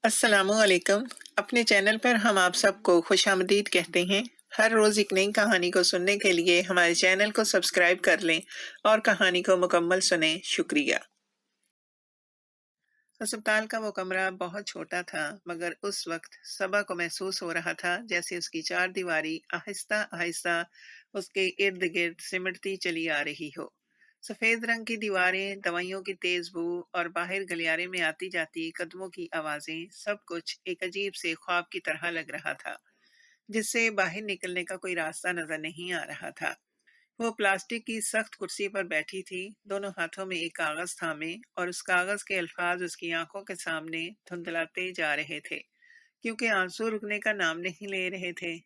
السلام علیکم۔ اپنے چینل پر ہم آپ سب کو خوش آمدید کہتے ہیں۔ ہر روز ایک نئی کہانی کو سننے کے لیے ہمارے چینل کو سبسکرائب کر لیں اور کہانی کو مکمل سنیں۔ شکریہ۔ ہسپتال کا وہ کمرہ بہت چھوٹا تھا، مگر اس وقت صبا کو محسوس ہو رہا تھا جیسے اس کی چار دیواری آہستہ آہستہ اس کے ارد گرد سمٹتی چلی آ رہی ہو۔ سفید رنگ کی دیواریں، دوائیوں کی تیز بو اور باہر گلیارے میں آتی جاتی قدموں کی آوازیں، سب کچھ ایک عجیب سے خواب کی طرح لگ رہا تھا جس سے باہر نکلنے کا کوئی راستہ نظر نہیں آ رہا تھا۔ وہ پلاسٹک کی سخت کرسی پر بیٹھی تھی، دونوں ہاتھوں میں ایک کاغذ تھامے، اور اس کاغذ کے الفاظ اس کی آنکھوں کے سامنے دھندلاتے جا رہے تھے کیونکہ آنسو رکنے کا نام نہیں لے رہے تھے۔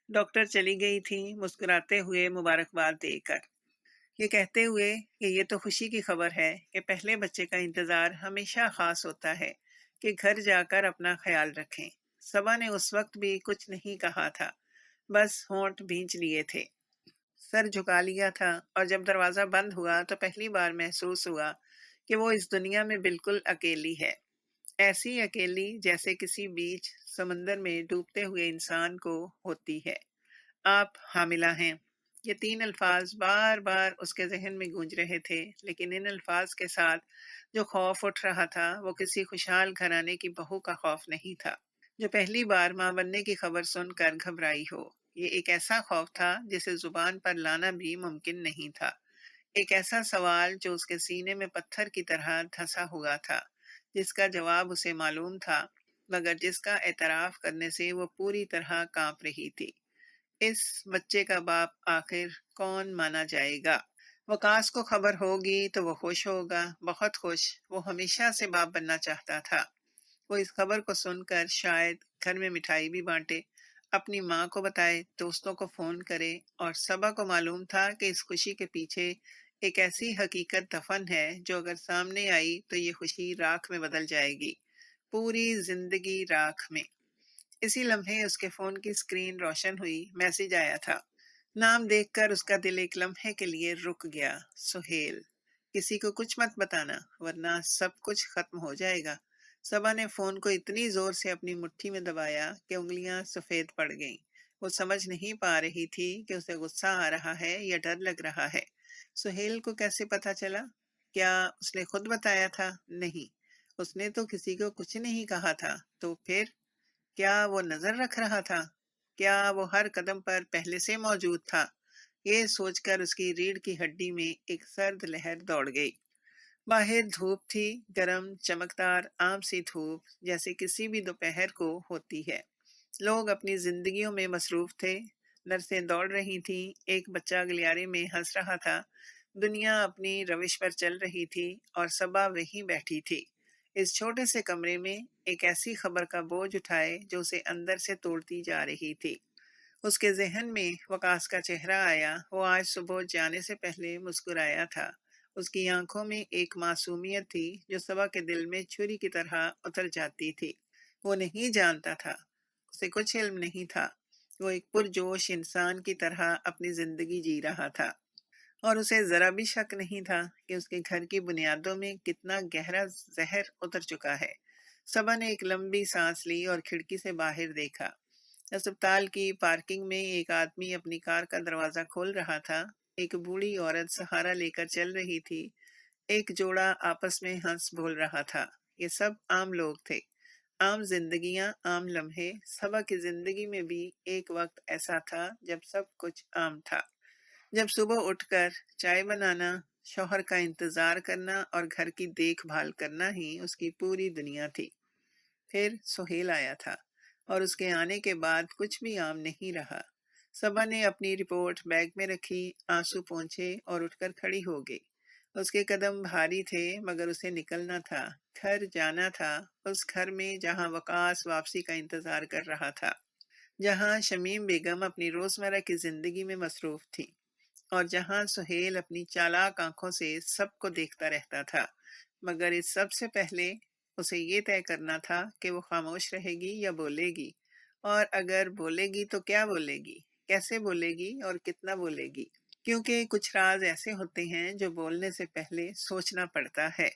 ڈاکٹر چلی گئی تھی مسکراتے ہوئے مبارکباد دے کر، یہ کہتے ہوئے کہ یہ تو خوشی کی خبر ہے کہ پہلے بچے کا انتظار ہمیشہ خاص ہوتا ہے، کہ گھر جا کر اپنا خیال رکھیں۔ صبا نے اس وقت بھی کچھ نہیں کہا تھا، بس ہونٹ بھینچ لیے تھے، سر جھکا لیا تھا، اور جب دروازہ بند ہوا تو پہلی بار محسوس ہوا کہ وہ اس دنیا میں بالکل اکیلی ہے، ایسی اکیلی جیسے کسی بیچ سمندر میں ڈوبتے ہوئے انسان کو ہوتی ہے۔ آپ حاملہ ہیں، یہ تین الفاظ بار بار اس کے ذہن میں گونج رہے تھے، لیکن ان الفاظ کے ساتھ جو خوف اٹھ رہا تھا وہ کسی خوشحال گھرانے کی بہو کا خوف نہیں تھا جو پہلی بار ماں بننے کی خبر سن کر گھبرائی ہو۔ یہ ایک ایسا خوف تھا جسے زبان پر لانا بھی ممکن نہیں تھا، ایک ایسا سوال جو اس کے سینے میں پتھر کی طرح دھسا ہوا تھا، جس کا جواب اسے معلوم تھا، مگر جس کا اعتراف کرنے سے وہ پوری طرح کانپ رہی تھی۔ اس بچے کا باپ آخر کون مانا جائے گا؟ وقاص کو خبر ہوگی تو وہ خوش ہوگا، بہت خوش، وہ ہمیشہ سے باپ بننا چاہتا تھا۔ وہ اس خبر کو سن کر شاید گھر میں مٹھائی بھی بانٹے، اپنی ماں کو بتائے، دوستوں کو فون کرے، اور صبا کو معلوم تھا کہ اس خوشی کے پیچھے ایک ایسی حقیقت دفن ہے جو اگر سامنے آئی تو یہ خوشی راکھ میں بدل جائے گی، پوری زندگی راکھ میں۔ اسی لمحے اس کے فون کی اسکرین روشن ہوئی، میسج آیا تھا۔ نام دیکھ کر اس کا دل ایک لمحے کے لیے رک گیا۔ سہیل۔ کسی کو کچھ مت بتانا ورنہ سب کچھ ختم ہو جائے گا۔ صبا نے فون کو اتنی زور سے اپنی مٹھی میں دبایا کہ انگلیاں سفید پڑ گئیں۔ وہ سمجھ نہیں پا رہی تھی کہ اسے غصہ آ رہا ہے یا ڈر لگ رہا ہے۔ سہیل کو کیسے پتا چلا؟ کیا اس نے خود بتایا تھا؟ نہیں، اس نے تو کسی کو کچھ نہیں کہا تھا۔ تو پھر کیا وہ نظر رکھ رہا تھا؟ کیا وہ ہر قدم پر پہلے سے موجود تھا؟ یہ سوچ کر اس کی ریڑھ کی ہڈی میں ایک سرد لہر دوڑ گئی۔ باہر دھوپ تھی، گرم چمکدار عام سی دھوپ جیسے کسی بھی دوپہر کو ہوتی ہے۔ لوگ اپنی زندگیوں میں مصروف تھے، نرسیں دوڑ رہی تھیں، ایک بچہ گلیارے میں ہنس رہا تھا، دنیا اپنی روش پر چل رہی تھی، اور صبا وہیں بیٹھی تھی اس چھوٹے سے کمرے میں، ایک ایسی خبر کا بوجھ اٹھائے جو اسے اندر سے توڑتی جا رہی تھی۔ اس کے ذہن میں وقاص کا چہرہ آیا، وہ آج صبح جانے سے پہلے مسکرایا تھا، اس کی آنکھوں میں ایک معصومیت تھی جو صبا کے دل میں چھری کی طرح اتر جاتی تھی۔ وہ نہیں جانتا تھا، اسے کچھ علم نہیں تھا، وہ ایک پرجوش انسان کی طرح اپنی زندگی جی رہا تھا، اور اسے ذرا بھی شک نہیں تھا کہ اس کے گھر کی بنیادوں میں کتنا گہرا زہر اتر چکا ہے۔ صبا نے ایک لمبی سانس لی اور کھڑکی سے باہر دیکھا۔ اسپتال کی پارکنگ میں ایک آدمی اپنی کار کا دروازہ کھول رہا تھا، ایک بوڑھی عورت سہارا لے کر چل رہی تھی، ایک جوڑا آپس میں ہنس بول رہا تھا۔ یہ سب عام لوگ تھے، عام زندگیاں، عام لمحے۔ صبا کی زندگی میں بھی ایک وقت ایسا تھا جب سب کچھ عام تھا، جب صبح اٹھ کر چائے بنانا، شوہر کا انتظار کرنا اور گھر کی دیکھ بھال کرنا ہی اس کی پوری دنیا تھی۔ پھر سہیل آیا تھا، اور اس کے آنے کے بعد کچھ بھی عام نہیں رہا۔ صبا نے اپنی رپورٹ بیگ میں رکھی، آنسو پونچھے اور اٹھ کر کھڑی ہو گئی۔ اس کے قدم بھاری تھے مگر اسے نکلنا تھا، گھر جانا تھا، اس گھر میں جہاں وقاص واپسی کا انتظار کر رہا تھا، جہاں شمیم بیگم اپنی روزمرہ کی زندگی میں مصروف تھی، اور جہاں سہیل اپنی چالاک آنکھوں سے سب کو دیکھتا رہتا تھا، مگر اس سب سے پہلے اسے یہ طے کرنا تھا کہ وہ خاموش رہے گی یا بولے گی، اور اگر بولے گی تو کیا بولے گی، کیسے بولے گی اور کتنا بولے گی، کیونکہ کچھ راز ایسے ہوتے ہیں جو بولنے سے پہلے سوچنا پڑتا ہے۔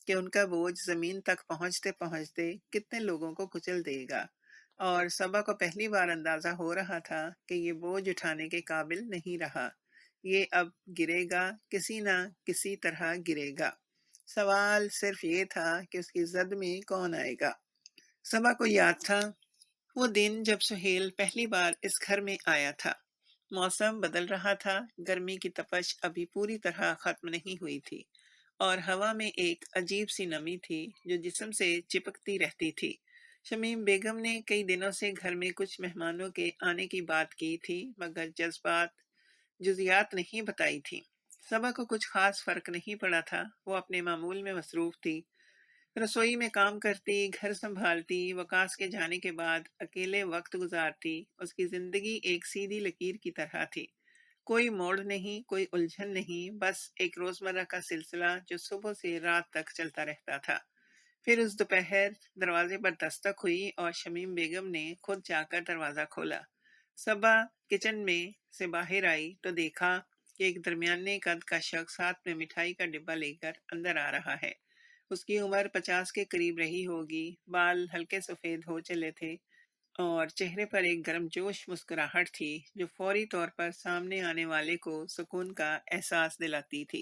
کہ ان کا بوجھ زمین تک پہنچتے پہنچتے کتنے لوگوں کو کچل دے گا، اور صبا کو پہلی بار اندازہ ہو رہا تھا کہ یہ بوجھ اٹھانے کے قابل نہیں رہا۔ یہ اب گرے گا، کسی نہ کسی طرح گرے گا۔ سوال صرف یہ تھا کہ اس کی زد میں کون آئے گا۔ صبا کو یاد تھا وہ دن جب سہیل پہلی بار اس گھر میں آیا تھا۔ موسم بدل رہا تھا، گرمی کی تپش ابھی پوری طرح ختم نہیں ہوئی تھی، اور ہوا میں ایک عجیب سی نمی تھی جو جسم سے چپکتی رہتی تھی۔ شمیم بیگم نے کئی دنوں سے گھر میں کچھ مہمانوں کے آنے کی بات کی تھی، مگر جزیات نہیں بتائی تھی۔ صبا کو کچھ خاص فرق نہیں پڑا تھا، وہ اپنے معمول میں مصروف تھی، رسوئی میں کام کرتی، گھر سنبھالتی، وقاص کے جانے کے بعد اکیلے وقت گزارتی۔ اس کی زندگی ایک سیدھی لکیر کی طرح تھی، کوئی موڑ نہیں، کوئی الجھن نہیں، بس ایک روزمرہ کا سلسلہ جو صبح سے رات تک چلتا رہتا تھا۔ پھر اس دوپہر دروازے پر دستک ہوئی اور شمیم بیگم نے خود جا کر دروازہ کھولا۔ صبا کچن میں سے باہر آئی تو دیکھا کہ ایک درمیانے قد کا شخص ہاتھ میں مٹھائی کا ڈبہ لے کر اندر آ رہا ہے۔ اس کی عمر 50 کے قریب رہی ہوگی، بال ہلکے سفید ہو چلے تھے، اور چہرے پر ایک گرم جوش مسکراہٹ تھی جو فوری طور پر سامنے آنے والے کو سکون کا احساس دلاتی تھی۔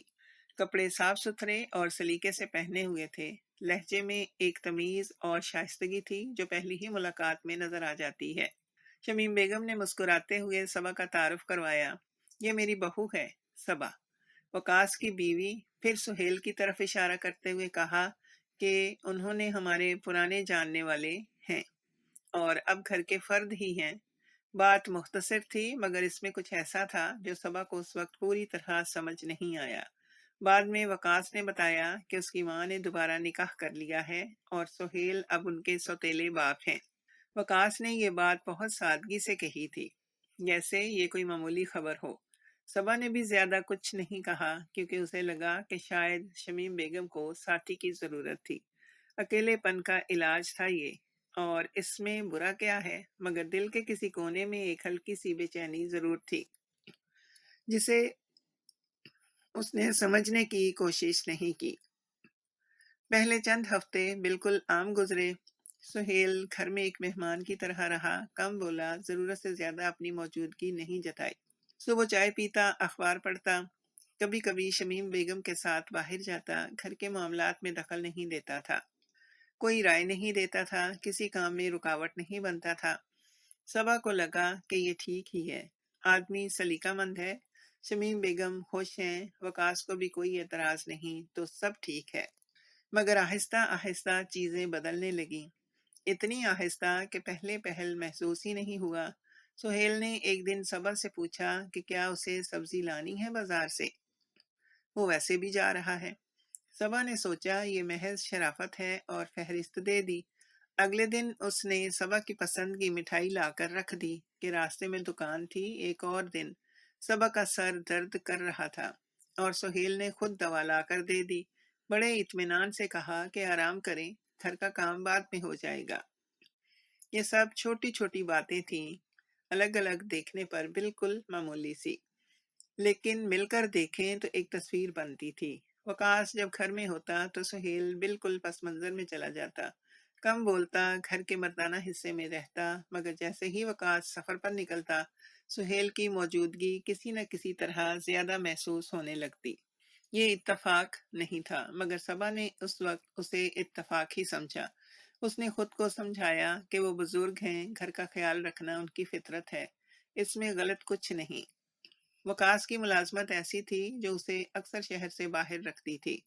کپڑے صاف ستھرے اور سلیقے سے پہنے ہوئے تھے، لہجے میں ایک تمیز اور شائستگی تھی جو پہلی ہی ملاقات میں نظر آ جاتی ہے۔ شمیم بیگم نے مسکراتے ہوئے صبا کا تعارف کروایا۔ یہ میری بہو ہے، صبا، وقاص کی بیوی۔ پھر سہیل کی طرف اشارہ کرتے ہوئے کہا کہ انہوں نے ہمارے پرانے جاننے والے ہیں اور اب گھر کے فرد ہی ہیں۔ بات مختصر تھی، مگر اس میں کچھ ایسا تھا جو صبا کو اس وقت پوری طرح سمجھ نہیں آیا۔ بعد میں وقاص نے بتایا کہ اس کی ماں نے دوبارہ نکاح کر لیا ہے اور سہیل اب ان کے سوتیلے باپ ہیں۔ وقاص نے یہ بات بہت سادگی سے کہی تھی، جیسے یہ کوئی معمولی خبر ہو۔ صبا نے بھی زیادہ کچھ نہیں کہا کیونکہ اسے لگا کہ شاید شمیم بیگم کو ساتھی کی ضرورت تھی۔ اکیلے پن کا علاج تھا یہ، اور اس میں برا کیا ہے، مگر دل کے کسی کونے میں ایک ہلکی سی بے چینی ضرور تھی جسے اس نے سمجھنے کی کوشش نہیں کی۔ پہلے چند ہفتے بالکل عام گزرے۔ سہیل گھر میں ایک مہمان کی طرح رہا، کم بولا، ضرورت سے زیادہ اپنی موجودگی نہیں جتائی۔ صبح چائے پیتا، اخبار پڑھتا، کبھی کبھی شمیم بیگم کے ساتھ باہر جاتا، گھر کے معاملات میں دخل نہیں دیتا تھا، کوئی رائے نہیں دیتا تھا، کسی کام میں رکاوٹ نہیں بنتا تھا۔ صبا کو لگا کہ یہ ٹھیک ہی ہے، آدمی سلیقہ مند ہے، شمیم بیگم خوش ہیں، وقاص کو بھی کوئی اعتراض نہیں، تو سب ٹھیک ہے۔ مگر آہستہ آہستہ چیزیں بدلنے لگیں، اتنی آہستہ کہ پہلے پہل محسوس ہی نہیں ہوا۔ سہیل نے ایک دن صبا سے پوچھا کہ کیا اسے سبزی لانی ہے بازار سے، وہ ویسے بھی جا رہا ہے۔ صبا نے سوچا یہ محض شرافت ہے اور فہرست دے دی۔ اگلے دن اس نے صبا کی پسند کی مٹھائی لا کر رکھ دی کہ راستے میں دکان تھی۔ ایک اور دن صبا کا سر درد کر رہا تھا اور سہیل نے خود دوا لا کر دے دی، بڑے اطمینان سے کہا کہ آرام کریں، گھر کا کام بعد میں ہو جائے گا۔ یہ سب چھوٹی چھوٹی باتیں تھیں، الگ الگ دیکھنے پر بالکل معمولی سی، لیکن مل کر دیکھیں تو ایک تصویر بنتی تھی۔ وقاص جب گھر میں ہوتا تو سہیل بالکل پس منظر میں چلا جاتا، کم بولتا، گھر کے مردانہ حصے میں رہتا، مگر جیسے ہی وقاص سفر پر نکلتا، سہیل کی موجودگی کسی نہ کسی طرح زیادہ محسوس ہونے لگتی۔ یہ اتفاق نہیں تھا، مگر صبا نے اس وقت اسے اتفاق ہی سمجھا۔ اس نے خود کو سمجھایا کہ وہ بزرگ ہیں، گھر کا خیال رکھنا ان کی فطرت ہے، اس میں غلط کچھ نہیں۔ وقاص کی ملازمت ایسی تھی جو اسے اکثر شہر سے باہر رکھتی تھی،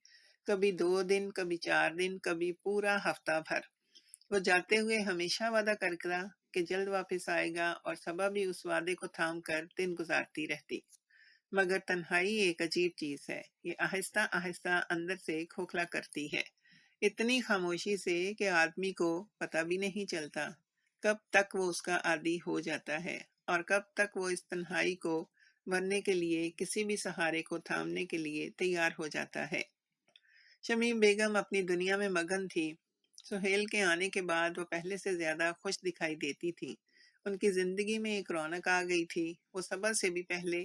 کبھی 2 دن، کبھی 4 دن، کبھی پورا ہفتہ بھر۔ وہ جاتے ہوئے ہمیشہ وعدہ کرتا کہ جلد واپس آئے گا، اور صبا بھی اس وعدے کو تھام کر دن گزارتی رہتی۔ مگر تنہائی ایک عجیب چیز ہے، یہ آہستہ آہستہ اندر سے کھوکھلا کرتی ہے، اتنی خاموشی سے کہ آدمی کو پتہ بھی نہیں چلتا کب تک وہ اس کا عادی ہو جاتا ہے، اور کب تک وہ اس تنہائی کو بھرنے کے لیے کسی بھی سہارے کو تھامنے کے لیے تیار ہو جاتا ہے۔ شمیم بیگم اپنی دنیا میں مگن تھی۔ سہیل کے آنے کے بعد وہ پہلے سے زیادہ خوش دکھائی دیتی تھی، ان کی زندگی میں ایک رونق آ گئی تھی۔ وہ صبا سے بھی پہلے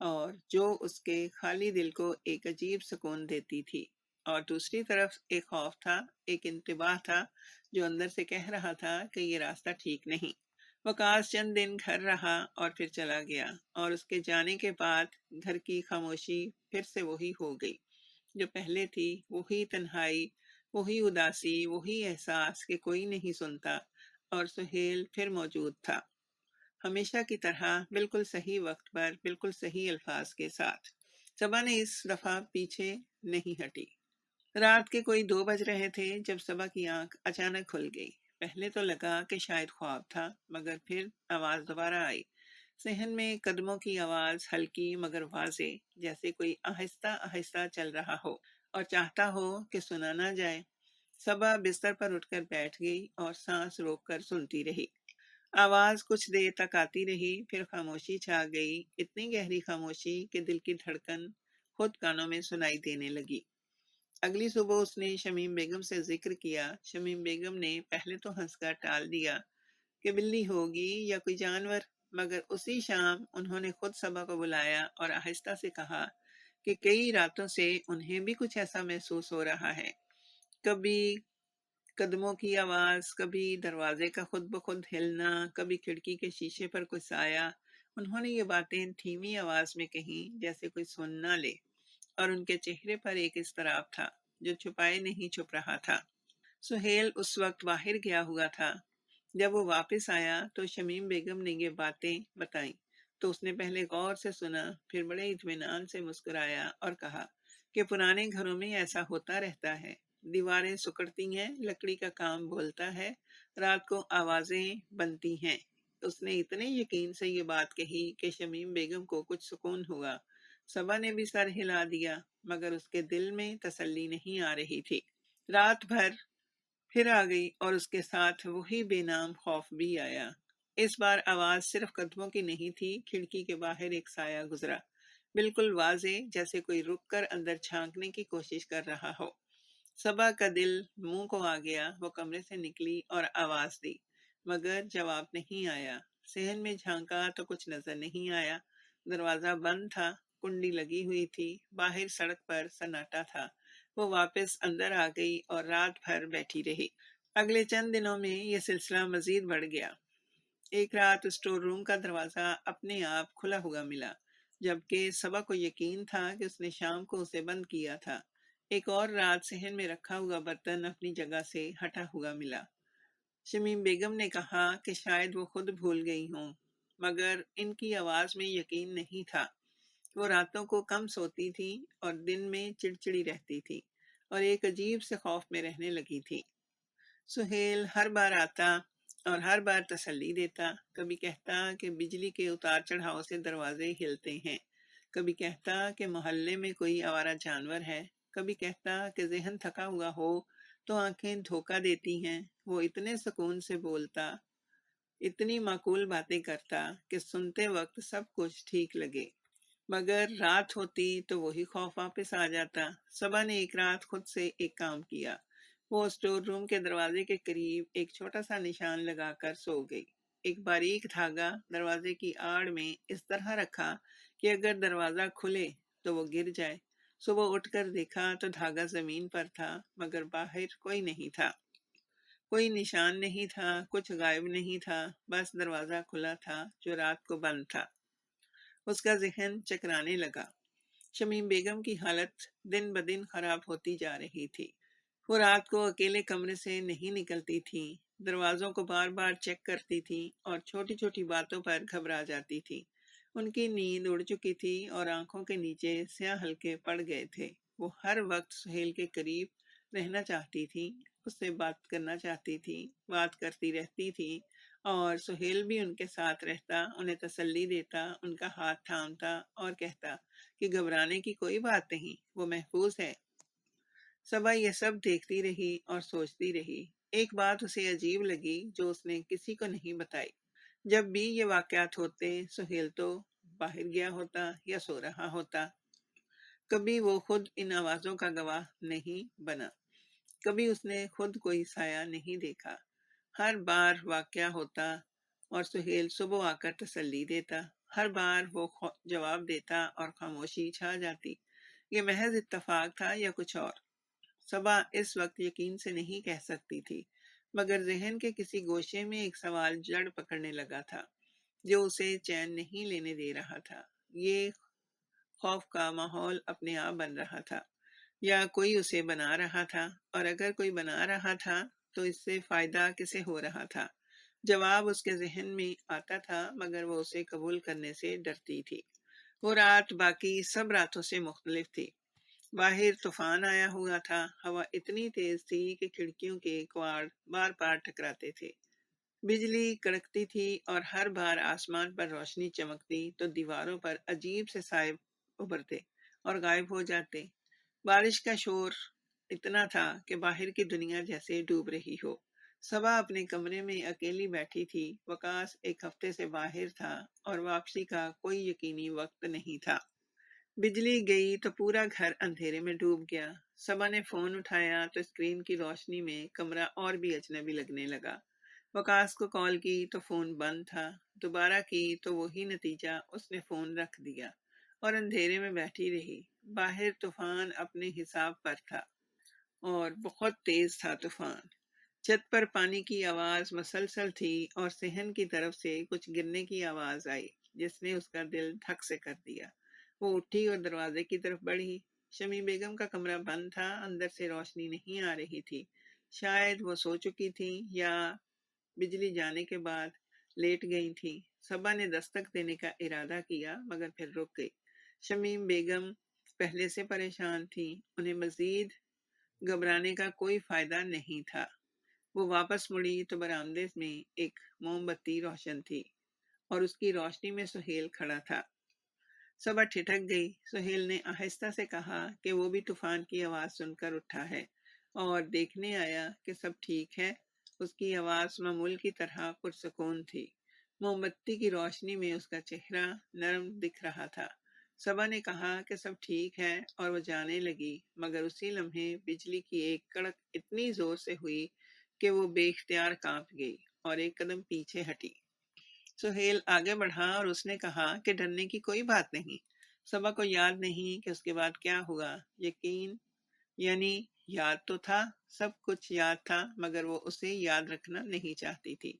اور جو اس کے خالی دل کو ایک عجیب سکون دیتی تھی۔ اور دوسری طرف ایک خوف تھا، ایک انتباہ تھا جو اندر سے کہہ رہا تھا کہ یہ راستہ ٹھیک نہیں۔ وقاص چند دن گھر رہا اور پھر چلا گیا، اور اس کے جانے کے بعد گھر کی خاموشی پھر سے وہی ہو گئی جو پہلے تھی، وہی تنہائی، وہی اداسی، وہی احساس کہ کوئی نہیں سنتا۔ اور سہیل پھر موجود تھا، ہمیشہ کی طرح، بالکل صحیح وقت پر، بالکل صحیح الفاظ کے ساتھ۔ صبا نے اس دفعہ پیچھے نہیں ہٹی۔ رات کے کوئی 2 بج رہے تھے جب صبا کی آنکھ اچانک کھل گئی۔ پہلے تو لگا کہ شاید خواب تھا، مگر پھر آواز دوبارہ آئی۔ صحن میں قدموں کی آواز، ہلکی مگر واضح، جیسے کوئی آہستہ آہستہ چل رہا ہو اور چاہتا ہو کہ سنا نہ جائے۔ صبا بستر پر اٹھ کر بیٹھ گئی اور سانس روک کر سنتی رہی۔ آواز کچھ دیر تک آتی رہی، پھر خاموشی چھا گئی، اتنی گہری خاموشی کہ دل کی دھڑکن خود کانوں میں سنائی دینے لگی۔ اگلی صبح اس نے شمیم بیگم سے ذکر کیا۔ شمیم بیگم نے پہلے تو ہنس کر ٹال دیا کہ بلی ہوگی یا کوئی جانور، مگر اسی شام انہوں نے خود صبا کو بلایا اور آہستہ سے کہا کہ کئی راتوں سے انہیں بھی کچھ ایسا محسوس ہو رہا ہے، کبھی قدموں کی آواز، کبھی دروازے کا خود بخود ہلنا، کبھی کھڑکی کے شیشے پر کوئی سایہ۔ انہوں نے یہ باتیں دھیمی آواز میں کہیں جیسے کوئی سن نہ لے، اور ان کے چہرے پر ایک اضطراب تھا جو چھپائے نہیں چھپ رہا تھا۔ سہیل اس وقت باہر گیا ہوا تھا۔ جب وہ واپس آیا تو شمیم بیگم نے یہ باتیں بتائیں تو اس نے پہلے غور سے سنا، پھر بڑے اطمینان سے مسکرایا اور کہا کہ پرانے گھروں میں ایسا ہوتا رہتا ہے، دیواریں سکڑتی ہیں، لکڑی کا کام بولتا ہے، رات کو آوازیں بنتی ہیں۔ اس نے اتنے یقین سے یہ بات کہی کہ شمیم بیگم کو کچھ سکون ہوا۔ صبا نے بھی سر ہلا دیا، مگر اس کے دل میں تسلی نہیں آ رہی تھی۔ رات بھر پھر آ گئی اور اس کے ساتھ وہی بے نام خوف بھی آیا۔ اس بار آواز صرف قدموں کی نہیں تھی، کھڑکی کے باہر ایک سایہ گزرا، بالکل واضح، جیسے کوئی رک کر اندر جھانکنے کی کوشش کر رہا ہو۔ صبا کا دل منہ کو آ گیا، وہ کمرے سے نکلی اور آواز دی، مگر جواب نہیں آیا۔ صحن میں جھانکا تو کچھ نظر نہیں آیا۔ دروازہ بند تھا، کنڈی لگی ہوئی تھی، باہر سڑک پر سناٹا تھا۔ وہ واپس اندر آ گئی اور رات بھر بیٹھی رہی۔ اگلے چند دنوں میں یہ سلسلہ مزید بڑھ گیا۔ ایک رات اسٹور روم کا دروازہ اپنے آپ کھلا ہوا ملا، جبکہ صبا کو یقین تھا کہ اس نے شام کو اسے بند کیا تھا۔ ایک اور رات صحن میں رکھا ہوا برتن اپنی جگہ سے ہٹا ہوا ملا۔ شمیم بیگم نے کہا کہ شاید وہ خود بھول گئی ہوں، مگر ان کی آواز میں یقین نہیں تھا۔ وہ راتوں کو کم سوتی تھی اور دن میں چڑچڑی رہتی تھی اور ایک عجیب سے خوف میں رہنے لگی تھی۔ سہیل ہر بار آتا اور ہر بار تسلی دیتا، کبھی کہتا کہ بجلی کے اتار چڑھاؤ سے دروازے ہلتے ہیں، کبھی کہتا کہ محلے میں کوئی آوارہ جانور ہے، کبھی کہتا کہ ذہن تھکا ہوا ہو تو آنکھیں دھوکہ دیتی ہیں۔ وہ اتنے سکون سے بولتا، اتنی معقول باتیں کرتا کہ سنتے وقت سب کچھ ٹھیک لگے، مگر رات ہوتی تو وہی خوف واپس آ جاتا۔ صبا نے ایک رات خود سے ایک کام کیا۔ وہ اسٹور روم کے دروازے کے قریب ایک چھوٹا سا نشان لگا کر سو گئی۔ ایک باریک دھاگا دروازے کی آڑ میں اس طرح رکھا کہ اگر دروازہ کھلے تو وہ گر جائے۔ صبح اٹھ کر دیکھا تو دھاگا زمین پر تھا، مگر باہر کوئی نہیں تھا، کوئی نشان نہیں تھا، کچھ غائب نہیں تھا، بس دروازہ کھلا تھا جو رات کو بند تھا۔ اس کا ذہن چکرانے لگا۔ شمیم بیگم کی حالت دن بدن خراب ہوتی جا رہی تھی۔ وہ رات کو اکیلے کمرے سے نہیں نکلتی تھی، دروازوں کو بار بار چیک کرتی تھی اور چھوٹی چھوٹی باتوں پر گھبرا جاتی تھی۔ ان کی نیند اڑ چکی تھی اور آنکھوں کے نیچے سیاہ حلقے پڑ گئے تھے۔ وہ ہر وقت سہیل کے قریب رہنا چاہتی تھی، اس سے بات کرنا چاہتی تھی، بات کرتی رہتی تھی، اور سہیل بھی ان کے ساتھ رہتا، انہیں تسلی دیتا، ان کا ہاتھ تھامتا اور کہتا کہ گھبرانے کی کوئی بات نہیں، وہ محفوظ ہے۔ صبا یہ سب دیکھتی رہی اور سوچتی رہی۔ ایک بات اسے عجیب لگی جو اس نے کسی کو نہیں بتائی۔ جب بھی یہ واقعات ہوتے، سہیل تو باہر گیا ہوتا یا سو رہا ہوتا۔ کبھی وہ خود ان آوازوں کا گواہ نہیں بنا، کبھی اس نے خود کوئی سایہ نہیں دیکھا۔ ہر بار واقعہ ہوتا اور سہیل صبح آ کر تسلی دیتا، ہر بار وہ جواب دیتا اور خاموشی چھا جاتی۔ یہ محض اتفاق تھا یا کچھ اور؟ صبا اس وقت یقین سے نہیں کہہ سکتی تھی، مگر ذہن کے کسی گوشے میں ایک سوال جڑ پکڑنے لگا تھا جو اسے چین نہیں لینے دے رہا تھا۔ یہ خوف کا ماحول اپنے آپ بن رہا تھا یا کوئی اسے بنا رہا تھا؟ اور اگر کوئی بنا رہا تھا تو اس سے فائدہ کسے ہو رہا تھا؟ جواب اس کے ذہن میں آتا تھا مگر وہ اسے قبول کرنے سے ڈرتی تھی۔ وہ رات باقی سب راتوں سے مختلف تھی۔ باہر طوفان آیا ہوا تھا، ہوا اتنی تیز تھی کہ کھڑکیوں کے کواڑ بار بار ٹکراتے تھے، بجلی کڑکتی تھی اور ہر بار آسمان پر روشنی چمکتی تو دیواروں پر عجیب سے سائے ابھرتے اور غائب ہو جاتے۔ بارش کا شور اتنا تھا کہ باہر کی دنیا جیسے ڈوب رہی ہو۔ صبا اپنے کمرے میں اکیلی بیٹھی تھی۔ وکاس ایک ہفتے سے باہر تھا اور واپسی کا کوئی یقینی وقت نہیں تھا۔ بجلی گئی تو پورا گھر اندھیرے میں ڈوب گیا۔ صبا نے فون اٹھایا تو اسکرین کی روشنی میں کمرہ اور بھی اجنبی لگنے لگا۔ وکاس کو کال کی تو فون بند تھا۔ دوبارہ کی تو وہی نتیجہ، اس نے فون رکھ دیا اور اندھیرے میں بیٹھی رہی۔ باہر طوفان اپنے حساب پر تھا اور بہت تیز تھا طوفان۔ چھت پر پانی کی آواز مسلسل تھی اور صحن کی طرف سے کچھ گرنے کی آواز آئی جس نے اس کا دل دھک سے کر دیا۔ وہ اٹھی اور دروازے کی طرف بڑھی۔ شمی بیگم کا کمرہ بند تھا، اندر سے روشنی نہیں آ رہی تھی۔ شاید وہ سو چکی تھی یا بجلی جانے کے بعد لیٹ گئی تھی۔ صبا نے دستک دینے کا ارادہ کیا مگر پھر رک گئی۔ شمیم بیگم پہلے سے پریشان تھی، انہیں مزید گھبرانے کا کوئی فائدہ نہیں تھا۔ وہ واپس مڑی تو برآمدے میں ایک موم بتی روشن تھی اور اس کی روشنی میں سہیل کھڑا تھا۔ صبا ٹھٹک گئی۔ سہیل نے آہستہ سے کہا کہ وہ بھی طوفان کی آواز سن کر اٹھا ہے اور دیکھنے آیا کہ سب ٹھیک ہے۔ اس کی آواز معمول کی طرح پرسکون تھی۔ موم بتی کی روشنی میں اس کا چہرہ نرم دکھ رہا تھا۔ صبا نے کہا کہ سب ٹھیک ہے اور وہ جانے لگی، مگر اسی لمحے بجلی کی ایک کڑک اتنی زور سے ہوئی کہ وہ بے اختیار کانپ گئی اور ایک قدم پیچھے ہٹی۔ سہیل آگے بڑھا اور اس نے کہا کہ ڈرنے کی کوئی بات نہیں۔ صبا کو یاد نہیں کہ اس کے بعد کیا ہوا۔ یقین یعنی یاد تو تھا، سب کچھ یاد تھا، مگر وہ اسے یاد رکھنا نہیں چاہتی تھی۔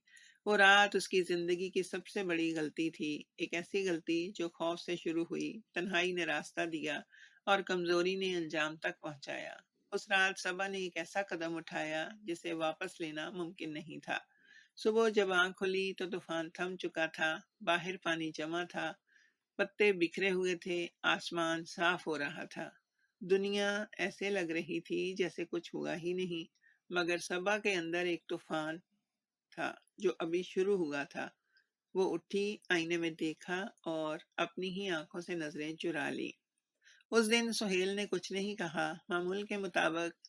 وہ رات اس کی زندگی کی سب سے بڑی غلطی تھی، ایک ایسی غلطی جو خوف سے شروع ہوئی، تنہائی نے راستہ دیا اور کمزوری نے انجام تک پہنچایا۔ اس رات صبا نے ایک ایسا قدم اٹھایا جسے واپس لینا ممکن نہیں تھا۔ صبح جب آنکھ کھلی تو طوفان تھم چکا تھا، باہر پانی جمع تھا، پتے بکھرے ہوئے تھے، آسمان صاف ہو رہا تھا۔ دنیا ایسے لگ رہی تھی جیسے کچھ ہوا ہی نہیں، مگر صبا کے اندر ایک طوفان تھا جو ابھی شروع ہوا تھا۔ وہ اٹھی، آئینے میں دیکھا اور اپنی ہی آنکھوں سے نظریں چرا لی۔ اس دن سہیل نے کچھ نہیں کہا، معمول کے مطابق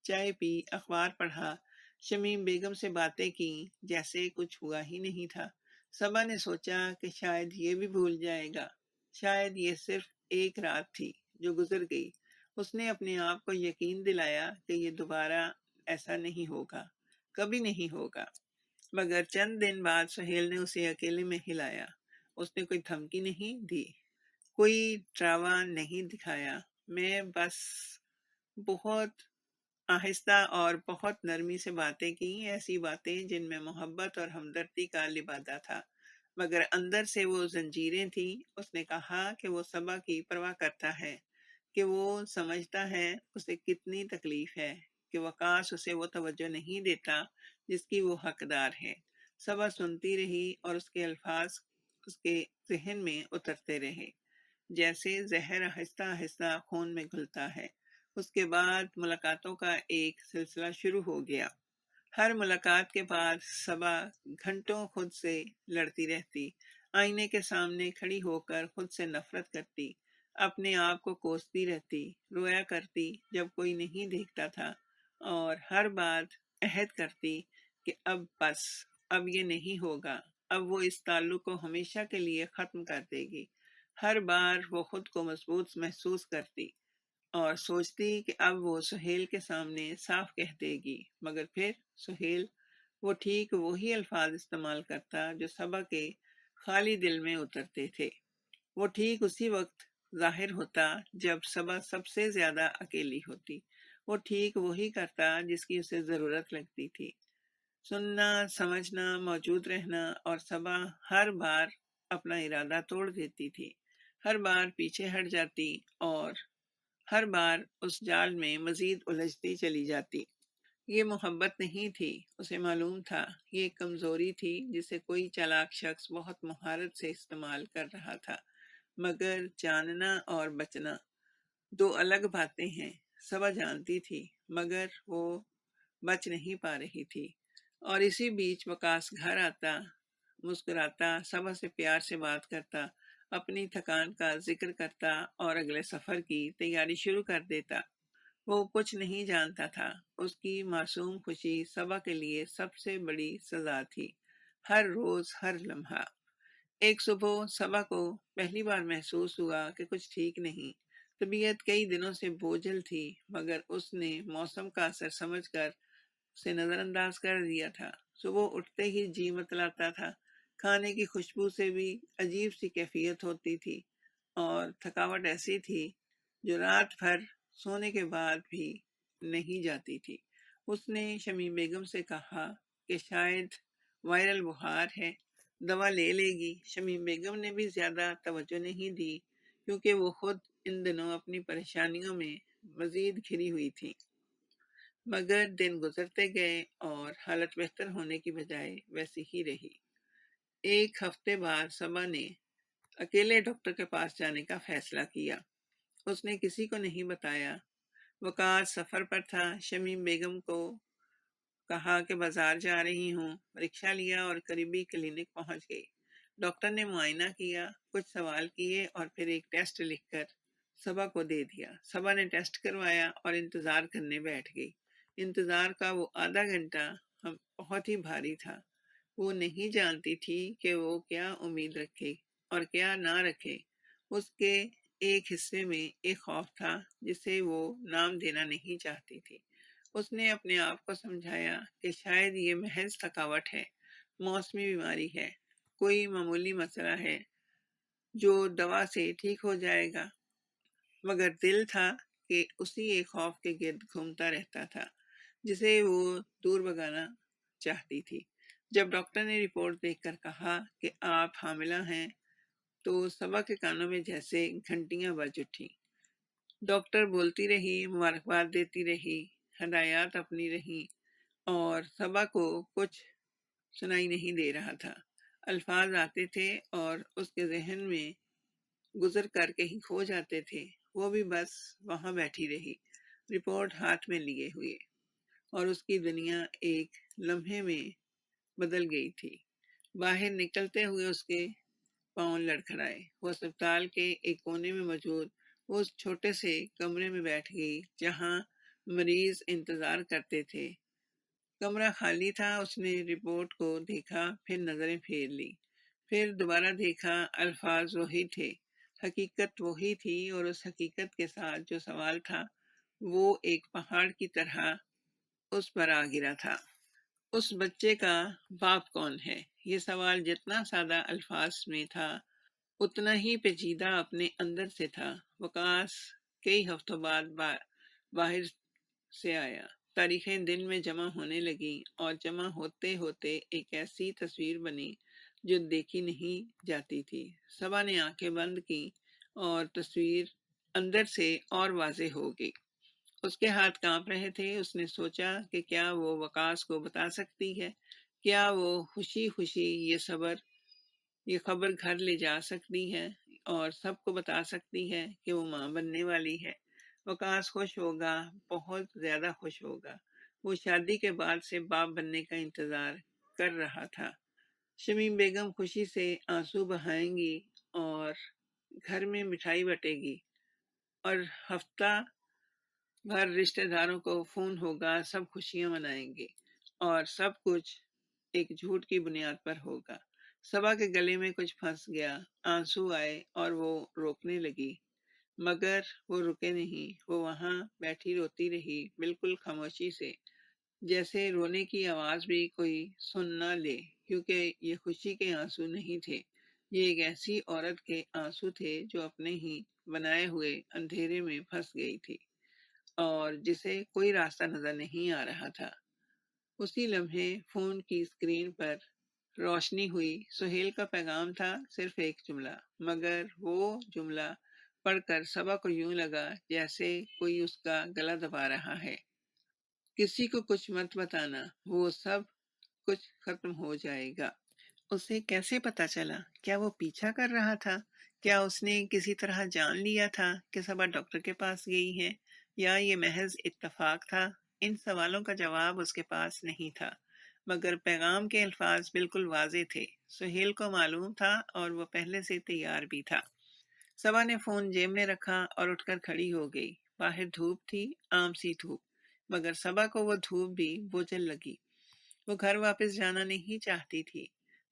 چائے پی، اخبار پڑھا، شمیم بیگم سے باتیں کی جیسے کچھ ہوا ہی نہیں تھا۔ صبا نے سوچا کہ شاید یہ بھی بھول جائے گا، شاید یہ صرف ایک رات تھی جو گزر گئی۔ اس نے اپنے آپ کو یقین دلایا کہ یہ دوبارہ ایسا نہیں ہوگا، کبھی نہیں ہوگا۔ مگر چند دن بعد سہیل نے اسے اکیلے میں ہلایا۔ اس نے کوئی دھمکی نہیں دی، کوئی ڈراوا نہیں دکھایا۔ میں بس بہت آہستہ اور بہت نرمی سے باتیں کی، ایسی باتیں جن میں محبت اور ہمدردی کا لبادہ تھا، مگر اندر سے وہ زنجیریں تھیں۔ اس نے کہا کہ وہ صبا کی پرواہ کرتا ہے، کہ وہ سمجھتا ہے اسے کتنی تکلیف ہے، کہ وقاص اسے وہ توجہ نہیں دیتا جس کی وہ حقدار ہے۔ صبا سنتی رہی اور اس کے الفاظ اس کے ذہن میں اترتے رہے جیسے زہر آہستہ آہستہ خون میں گھلتا ہے۔ اس کے بعد ملاقاتوں کا ایک سلسلہ شروع ہو گیا۔ ہر ملاقات کے بعد صبا گھنٹوں خود سے لڑتی رہتی، آئینے کے سامنے کھڑی ہو کر خود سے نفرت کرتی، اپنے آپ کو کوستی رہتی، رویا کرتی جب کوئی نہیں دیکھتا تھا، اور ہر بات عہد کرتی کہ اب بس، اب یہ نہیں ہوگا، اب وہ اس تعلق کو ہمیشہ کے لیے ختم کر دے گی۔ ہر بار وہ خود کو مضبوط محسوس کرتی اور سوچتی کہ اب وہ سہیل کے سامنے صاف کہہ دے گی، مگر پھر سہیل وہ ٹھیک وہی الفاظ استعمال کرتا جو صبا کے خالی دل میں اترتے تھے۔ وہ ٹھیک اسی وقت ظاہر ہوتا جب صبا سب سے زیادہ اکیلی ہوتی۔ وہ ٹھیک وہی کرتا جس کی اسے ضرورت لگتی تھی، سننا، سمجھنا، موجود رہنا، اور صبا ہر بار اپنا ارادہ توڑ دیتی تھی، ہر بار پیچھے ہٹ جاتی اور ہر بار اس جال میں مزید الجھتی چلی جاتی۔ یہ محبت نہیں تھی، اسے معلوم تھا یہ ایک کمزوری تھی جسے کوئی چالاک شخص بہت مہارت سے استعمال کر رہا تھا، مگر جاننا اور بچنا دو الگ باتیں ہیں۔ صبا جانتی تھی مگر وہ بچ نہیں پا رہی تھی، اور اسی بیچ وقاص گھر آتا، مسکراتا، صبا سے پیار سے بات کرتا، اپنی تھکان کا ذکر کرتا اور اگلے سفر کی تیاری شروع کر دیتا۔ وہ کچھ نہیں جانتا تھا، اس کی معصوم خوشی صبا کے لیے سب سے بڑی سزا تھی، ہر روز، ہر لمحہ۔ ایک صبح صبا کو پہلی بار محسوس ہوا کہ کچھ ٹھیک نہیں۔ طبیعت کئی دنوں سے بوجھل تھی، مگر اس نے موسم کا اثر سمجھ کر اسے نظر انداز کر دیا تھا۔ صبح اٹھتے ہی جی متلاتا تھا، کھانے کی خوشبو سے بھی عجیب سی کیفیت ہوتی تھی، اور تھکاوٹ ایسی تھی جو رات بھر سونے کے بعد بھی نہیں جاتی تھی۔ اس نے شمیم بیگم سے کہا کہ شاید وائرل بخار ہے، دوا لے لے گی۔ شمیم بیگم نے بھی زیادہ توجہ نہیں دی، کیونکہ وہ خود ان دنوں اپنی پریشانیوں میں مزید گھری ہوئی تھی۔ مگر دن گزرتے گئے اور حالت بہتر ہونے کی بجائے ویسی ہی رہی۔ ایک ہفتے بعد صبا نے اکیلے ڈاکٹر کے پاس جانے کا فیصلہ کیا۔ اس نے کسی کو نہیں بتایا۔ وقاص سفر پر تھا۔ شمیم بیگم کو کہا کہ بازار جا رہی ہوں، رکشہ لیا اور قریبی کلینک پہنچ گئی۔ ڈاکٹر نے معائنہ کیا، کچھ سوال کیے اور پھر ایک ٹیسٹ لکھ کر صبا کو دے دیا۔ صبا نے ٹیسٹ کروایا اور انتظار کرنے بیٹھ گئی۔ انتظار کا وہ آدھا گھنٹہ بہت ہی بھاری تھا۔ وہ نہیں جانتی تھی کہ وہ کیا امید رکھے اور کیا نہ رکھے۔ اس کے ایک حصے میں ایک خوف تھا جسے وہ نام دینا نہیں چاہتی تھی۔ اس نے اپنے آپ کو سمجھایا کہ شاید یہ محض تھکاوٹ ہے، موسمی بیماری ہے، کوئی معمولی مسئلہ ہے جو دوا سے ٹھیک ہو جائے گا۔ مگر دل تھا کہ اسی ایک خوف کے گرد گھومتا رہتا تھا جسے وہ دور بھگانا چاہتی تھی۔ جب ڈاکٹر نے رپورٹ دیکھ کر کہا کہ آپ حاملہ ہیں تو صبا کے کانوں میں جیسے گھنٹیاں بج اٹھی۔ ڈاکٹر بولتی رہی، مبارکباد دیتی رہی، ہدایات اپنی رہی، اور صبا کو کچھ سنائی نہیں دے رہا تھا۔ الفاظ آتے تھے اور اس کے ذہن میں گزر کر کہیں کھو جاتے تھے۔ وہ بھی بس وہاں بیٹھی رہی، رپورٹ ہاتھ میں لیے ہوئے، اور اس کی دنیا ایک لمحے میں بدل گئی تھی۔ باہر نکلتے ہوئے اس کے پاؤں لڑکھڑائے۔ وہ اسپتال کے ایک کونے میں موجود اس چھوٹے سے کمرے میں بیٹھ گئی جہاں مریض انتظار کرتے تھے۔ کمرہ خالی تھا۔ اس نے رپورٹ کو دیکھا، پھر نظریں پھیر لی، پھر دوبارہ دیکھا۔ الفاظ وہی تھے، حقیقت وہی تھی، اور اس حقیقت کے ساتھ جو سوال تھا وہ ایک پہاڑ کی طرح اس پر آ گرا تھا۔ اس بچے کا باپ کون ہے؟ یہ سوال جتنا سادہ الفاظ میں تھا اتنا ہی پیچیدہ اپنے اندر سے تھا۔ وقاص کئی ہفتوں بعد باہر سے آیا۔ تاریخیں دن میں جمع ہونے لگیں، اور جمع ہوتے ہوتے ایک ایسی تصویر بنی جو دیکھی نہیں جاتی تھی۔ صبا نے آنکھیں بند کی اور تصویر اندر سے اور واضح ہو گئی۔ اس کے ہاتھ کانپ رہے تھے۔ اس نے سوچا کہ کیا وہ وقاص کو بتا سکتی ہے؟ کیا وہ خوشی خوشی یہ خبر گھر لے جا سکتی ہے اور سب کو بتا سکتی ہے کہ وہ ماں بننے والی ہے؟ وقاص خوش ہوگا، بہت زیادہ خوش ہوگا۔ وہ شادی کے بعد سے باپ بننے کا انتظار کر رہا تھا۔ شمیم بیگم خوشی سے آنسو بہائیں گی اور گھر میں مٹھائی بٹے گی، اور ہفتہ بھر رشتہ داروں کو فون ہوگا، سب خوشیاں منائیں گے، اور سب کچھ ایک جھوٹ کی بنیاد پر ہوگا۔ صبا کے گلے میں کچھ پھنس گیا، آنسو آئے اور وہ روکنے لگی، مگر وہ رکے نہیں۔ وہ وہاں بیٹھی روتی رہی، بالکل خاموشی سے، جیسے رونے کی آواز بھی کوئی سن نہ لے، کیونکہ یہ خوشی کے آنسو نہیں تھے، یہ ایک ایسی عورت کے آنسو تھے جو اپنے ہی بنائے ہوئے اندھیرے میں پھنس گئی تھی اور جسے کوئی راستہ نظر نہیں آ رہا تھا۔ اسی لمحے فون کی اسکرین پر روشنی ہوئی۔ سہیل کا پیغام تھا، صرف ایک جملہ، مگر وہ جملہ پڑھ کر صبا کو یوں لگا جیسے کوئی اس کا گلا دبا رہا ہے۔ کسی کو کچھ مت بتانا، وہ سب کچھ ختم ہو جائے گا۔ اسے کیسے پتا چلا؟ کیا وہ پیچھا کر رہا تھا؟ کیا اس نے کسی طرح جان لیا تھا کہ صبا ڈاکٹر کے پاس گئی ہے، یا یہ محض اتفاق تھا؟ ان سوالوں کا جواب اس کے پاس نہیں تھا، مگر پیغام کے الفاظ بالکل واضح تھے۔ سہیل کو معلوم تھا اور وہ پہلے سے تیار بھی تھا۔ صبا نے فون جیب میں رکھا اور اٹھ کر کھڑی ہو گئی۔ باہر دھوپ تھی، عام سی دھوپ، مگر صبا کو وہ دھوپ بھی بوجھل لگی۔ وہ گھر واپس جانا نہیں چاہتی تھی،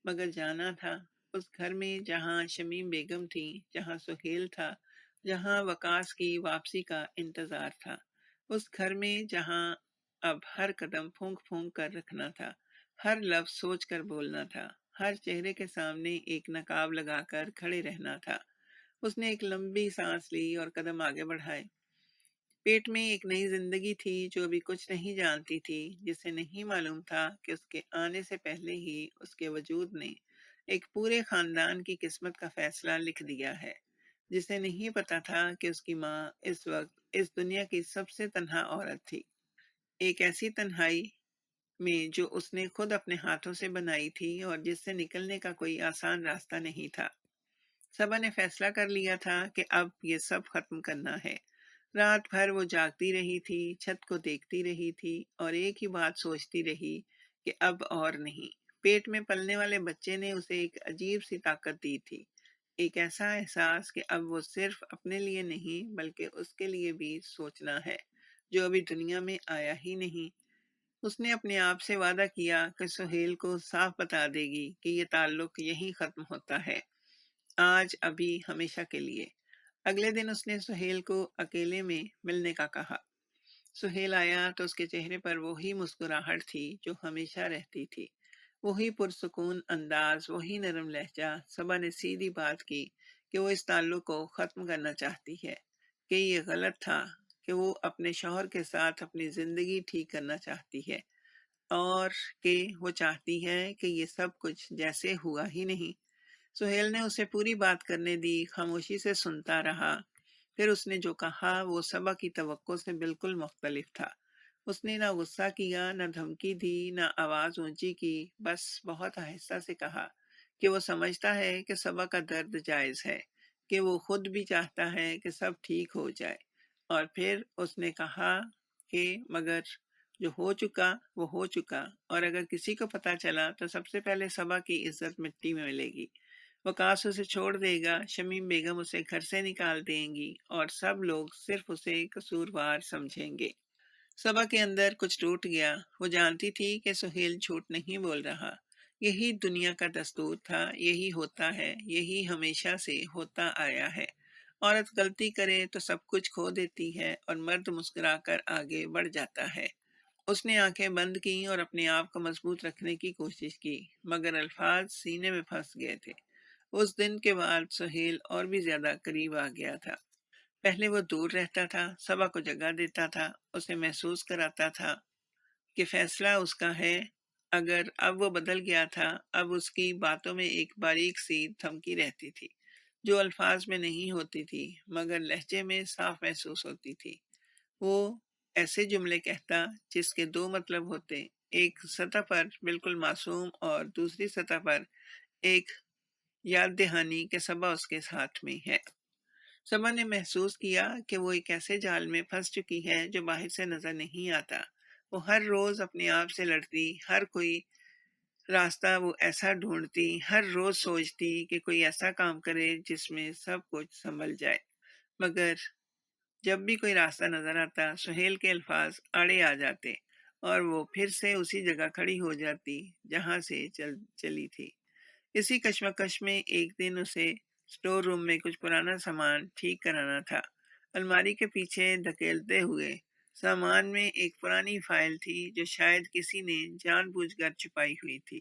مگر جانا تھا۔ اس گھر میں جہاں شمیم بیگم تھی، جہاں سہیل تھا، جہاں وقاص کی واپسی کا انتظار تھا۔ اس گھر میں جہاں اب ہر قدم پھونک پھونک کر رکھنا تھا، ہر لفظ سوچ کر بولنا تھا، ہر چہرے کے سامنے ایک نقاب لگا کر کھڑے رہنا تھا۔ اس نے ایک لمبی سانس لی اور قدم آگے بڑھائے۔ پیٹ میں ایک نئی زندگی تھی جو ابھی کچھ نہیں جانتی تھی، جسے نہیں معلوم تھا کہ اس کے آنے سے پہلے ہی اس کے وجود نے ایک پورے خاندان کی قسمت کا فیصلہ لکھ دیا ہے، جسے نہیں پتا تھا کہ اس کی ماں اس وقت اس دنیا کی سب سے تنہا عورت تھی، ایک ایسی تنہائی میں جو اس نے خود اپنے ہاتھوں سے بنائی تھی اور جس سے نکلنے کا کوئی آسان راستہ نہیں تھا۔ صبا نے فیصلہ کر لیا تھا کہ اب یہ سب ختم کرنا ہے۔ رات بھر وہ جاگتی رہی تھی، چھت کو دیکھتی رہی تھی اور ایک ہی بات سوچتی رہی کہ اب اور نہیں۔ پیٹ میں پلنے والے بچے نے اسے ایک عجیب سی طاقت دی تھی، ایک ایسا احساس کہ اب وہ صرف اپنے لیے نہیں بلکہ اس کے لیے بھی سوچنا ہے، جو ابھی دنیا میں آیا ہی نہیں۔ اس نے اپنے آپ سے وعدہ کیا کہ سہیل کو صاف بتا دے گی کہ یہ تعلق یہیں ختم ہوتا ہے، آج، ابھی، ہمیشہ کے لیے۔ اگلے دن اس نے سہیل کو اکیلے میں ملنے کا کہا۔ سہیل آیا تو اس کے چہرے پر وہی مسکراہٹ تھی جو ہمیشہ رہتی تھی، وہی پرسکون انداز، وہی نرم لہجہ۔ صبا نے سیدھی بات کی کہ وہ اس تعلق کو ختم کرنا چاہتی ہے، کہ یہ غلط تھا، کہ وہ اپنے شوہر کے ساتھ اپنی زندگی ٹھیک کرنا چاہتی ہے، اور کہ وہ چاہتی ہے کہ یہ سب کچھ جیسے ہوا ہی نہیں۔ سہیل نے اسے پوری بات کرنے دی، خاموشی سے سنتا رہا۔ پھر اس نے جو کہا وہ صبا کی توقع سے بالکل مختلف تھا۔ اس نے نہ غصہ کیا، نہ دھمکی دی، نہ آواز اونچی کی، بس بہت آہستہ سے کہا کہ وہ سمجھتا ہے کہ صبا کا درد جائز ہے، کہ وہ خود بھی چاہتا ہے کہ سب ٹھیک ہو جائے۔ اور پھر اس نے کہا کہ مگر جو ہو چکا وہ ہو چکا، اور اگر کسی کو پتا چلا تو سب سے پہلے صبا کی عزت مٹی میں ملے گی۔ وقاص اسے چھوڑ دے گا، شمیم بیگم اسے گھر سے نکال دیں گی اور سب لوگ صرف اسے قصوروار سمجھیں گے۔ صبا کے اندر کچھ ٹوٹ گیا۔ وہ جانتی تھی کہ سہیل جھوٹ نہیں بول رہا۔ یہی دنیا کا دستور تھا، یہی ہوتا ہے، یہی ہمیشہ سے ہوتا آیا ہے۔ عورت غلطی کرے تو سب کچھ کھو دیتی ہے اور مرد مسکرا کر آگے بڑھ جاتا ہے۔ اس نے آنکھیں بند کی اور اپنے آپ کو مضبوط رکھنے کی کوشش کی، مگر الفاظ سینے میں پھنس گئے تھے۔ اس دن کے بعد سہیل اور بھی زیادہ قریب آ گیا تھا۔ پہلے وہ دور رہتا تھا، صبا کو جگہ دیتا تھا، اسے محسوس کراتا تھا کہ فیصلہ اس کا ہے۔ اگر اب وہ بدل گیا تھا، اب اس کی باتوں میں ایک باریک سی دھمکی رہتی تھی، جو الفاظ میں نہیں ہوتی تھی مگر لہجے میں صاف محسوس ہوتی تھی۔ وہ ایسے جملے کہتا جس کے دو مطلب ہوتے، ایک سطح پر بالکل معصوم اور دوسری سطح پر ایک یاد دہانی کہ صبا اس کے ساتھ میں ہے۔ صبا نے محسوس کیا کہ وہ ایک ایسے جال میں پھنس چکی ہے جو باہر سے نظر نہیں آتا۔ وہ ہر روز اپنے آپ سے لڑتی، ہر کوئی راستہ وہ ایسا ڈھونڈتی، ہر روز سوچتی کہ کوئی ایسا کام کرے جس میں سب کچھ سنبھل جائے، مگر جب بھی کوئی راستہ نظر آتا سہیل کے الفاظ آڑے آ جاتے اور وہ پھر سے اسی جگہ کھڑی ہو جاتی جہاں سے چلی تھی۔ اسی کشمکش میں ایک دن اسے اسٹور روم میں کچھ پرانا سامان ٹھیک کرانا تھا۔ الماری کے پیچھے دھکیلتے ہوئے سامان میں ایک پرانی فائل تھی جو شاید کسی نے جان بوجھ کر چھپائی ہوئی تھی۔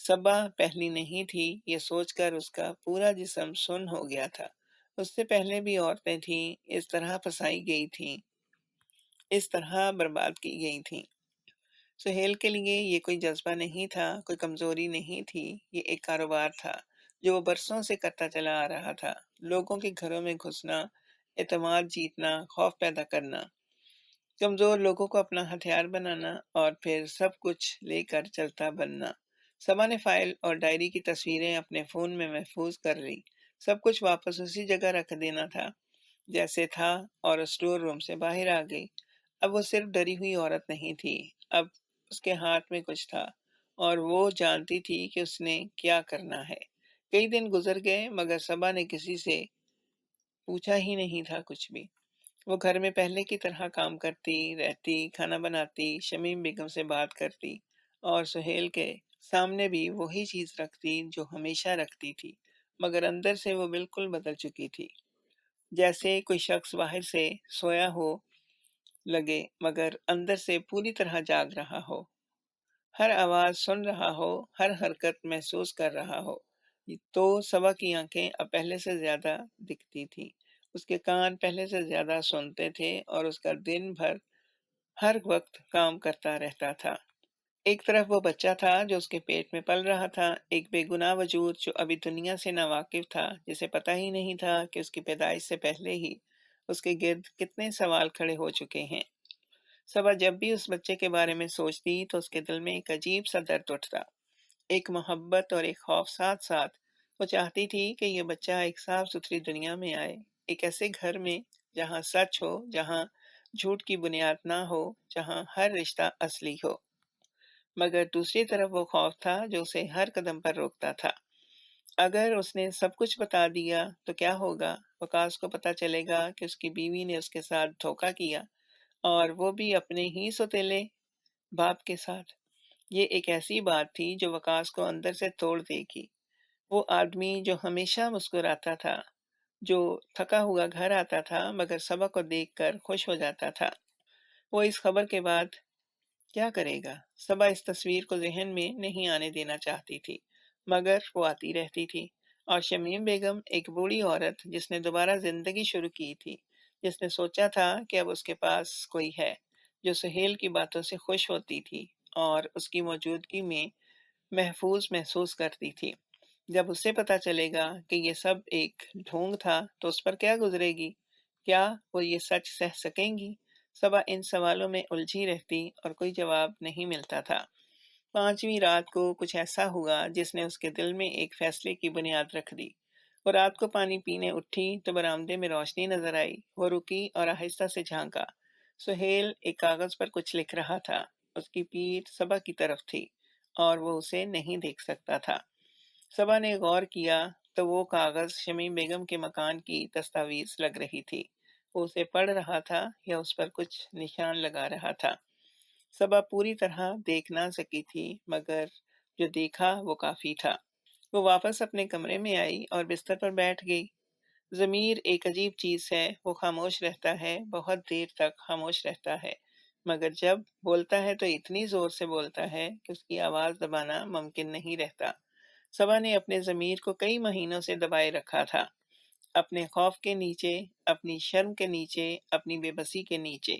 صبا پہلی نہیں تھی، یہ سوچ کر اس کا پورا جسم سن ہو گیا تھا۔ اس سے پہلے بھی عورتیں تھیں، اس طرح پھنسائی گئی تھیں، اس طرح برباد کی گئی تھیں۔ سہیل کے لیے یہ کوئی جذبہ نہیں تھا، کوئی کمزوری نہیں تھی، یہ ایک کاروبار تھا جو وہ برسوں سے کرتا چلا آ رہا تھا۔ لوگوں کے گھروں میں گھسنا، اعتماد جیتنا، خوف پیدا کرنا، کمزور لوگوں کو اپنا ہتھیار بنانا اور پھر سب کچھ لے کر چلتا بننا۔ سما نے فائل اور ڈائری کی تصویریں اپنے فون میں محفوظ کر لی۔ سب کچھ واپس اسی جگہ رکھ دینا تھا جیسے تھا، اور اسٹور روم سے باہر آ گئی۔ اب وہ صرف ڈری ہوئی عورت نہیں تھی، اب اس کے ہاتھ میں کچھ تھا، اور وہ جانتی تھی کہ اس نے کیا کرنا ہے۔ کئی دن گزر گئے مگر صبا نے کسی سے پوچھا ہی نہیں تھا کچھ بھی۔ وہ گھر میں پہلے کی طرح کام کرتی رہتی، کھانا بناتی، شمیم بیگم سے بات کرتی، اور سہیل کے سامنے بھی وہی چیز رکھتی جو ہمیشہ رکھتی تھی، مگر اندر سے وہ بالکل بدل چکی تھی، جیسے کوئی شخص باہر سے سویا ہو لگے مگر اندر سے پوری طرح جاگ رہا ہو، ہر آواز سن رہا ہو، ہر حرکت محسوس کر رہا ہو۔ تو صبا کی آنکھیں اب پہلے سے زیادہ دکھتی تھی، اس کے کان پہلے سے زیادہ سنتے تھے، اور اس کا دن بھر ہر وقت کام کرتا رہتا تھا۔ ایک طرف وہ بچہ تھا جو اس کے پیٹ میں پل رہا تھا، ایک بے گناہ وجود جو ابھی دنیا سے ناواقف تھا، جسے پتہ ہی نہیں تھا کہ اس کی پیدائش سے پہلے ہی اس کے گرد کتنے سوال کھڑے ہو چکے ہیں۔ صبا جب بھی اس بچے کے بارے میں سوچتی تو اس کے دل میں ایک عجیب سا درد اٹھتا، ایک محبت اور ایک خوف ساتھ ساتھ۔ وہ چاہتی تھی کہ یہ بچہ ایک صاف ستھری دنیا میں آئے، ایک ایسے گھر میں جہاں سچ ہو، جہاں جھوٹ کی بنیاد نہ ہو، جہاں ہر رشتہ اصلی ہو۔ مگر دوسری طرف وہ خوف تھا جو اسے ہر قدم پر روکتا تھا۔ اگر اس نے سب کچھ بتا دیا تو کیا ہوگا؟ وقاص کو پتہ چلے گا کہ اس کی بیوی نے اس کے ساتھ دھوکہ کیا، اور وہ بھی اپنے ہی سوتیلے باپ کے ساتھ۔ یہ ایک ایسی بات تھی جو وقاص کو اندر سے توڑ دے گی۔ وہ آدمی جو ہمیشہ مسکراتا تھا، جو تھکا ہوا گھر آتا تھا مگر صبا کو دیکھ کر خوش ہو جاتا تھا، وہ اس خبر کے بعد کیا کرے گا؟ صبا اس تصویر کو ذہن میں نہیں آنے دینا چاہتی تھی، مگر وہ آتی رہتی تھی۔ اور شمیم بیگم ایک بوڑھی عورت جس نے دوبارہ زندگی شروع کی تھی، جس نے سوچا تھا کہ اب اس کے پاس کوئی ہے، جو سہیل کی باتوں سے خوش ہوتی تھی اور اس کی موجودگی میں محفوظ محسوس کرتی تھی۔ جب اسے پتا چلے گا کہ یہ سب ایک ڈھونگ تھا تو اس پر کیا گزرے گی؟ کیا وہ یہ سچ سہ سکیں گی؟ صبا ان سوالوں میں الجھی رہتی اور کوئی جواب نہیں ملتا تھا۔ پانچویں رات کو کچھ ایسا ہوا جس نے اس کے دل میں ایک فیصلے کی بنیاد رکھ دی۔ وہ رات کو پانی پینے اٹھی تو برآمدے میں روشنی نظر آئی۔ وہ رکی اور آہستہ سے جھانکا۔ سہیل ایک کاغذ پر کچھ لکھ رہا تھا، اس کی پیٹھ صبا کی طرف تھی اور وہ اسے نہیں دیکھ سکتا تھا۔ صبا نے غور کیا تو وہ کاغذ شمیم بیگم کے مکان کی دستاویز لگ رہی تھی۔ وہ اسے پڑھ رہا تھا یا اس پر کچھ نشان لگا رہا تھا۔ صبا پوری طرح دیکھ نہ سکی تھی مگر جو دیکھا وہ کافی تھا۔ وہ واپس اپنے کمرے میں آئی اور بستر پر بیٹھ گئی۔ ضمیر ایک عجیب چیز ہے، وہ خاموش رہتا ہے، بہت دیر تک خاموش رہتا ہے، مگر جب بولتا ہے تو اتنی زور سے بولتا ہے کہ اس کی آواز دبانا ممکن نہیں رہتا۔ صبا نے اپنے ضمیر کو کئی مہینوں سے دبائے رکھا تھا، اپنے خوف کے نیچے، اپنی شرم کے نیچے، اپنی بے بسی کے نیچے،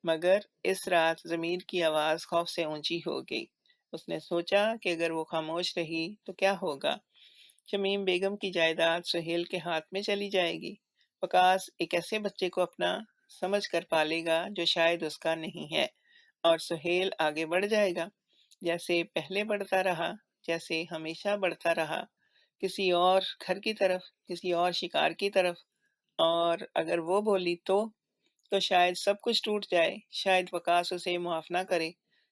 مگر اس رات ضمیر کی آواز خوف سے اونچی ہو گئی۔ اس نے سوچا کہ اگر وہ خاموش رہی تو کیا ہوگا؟ شمیم بیگم کی جائیداد سہیل کے ہاتھ میں چلی جائے گی۔ وقاص ایک ایسے بچے کو اپنا سمجھ کر پالے گا جو شاید اس کا نہیں ہے، اور سہیل آگے بڑھ جائے گا، جیسے پہلے بڑھتا رہا، جیسے ہمیشہ بڑھتا رہا، کسی اور گھر کی طرف، کسی اور شکار کی طرف۔ اور اگر وہ بولی تو شاید سب کچھ ٹوٹ جائے، شاید وقاص اسے معاف نہ کرے،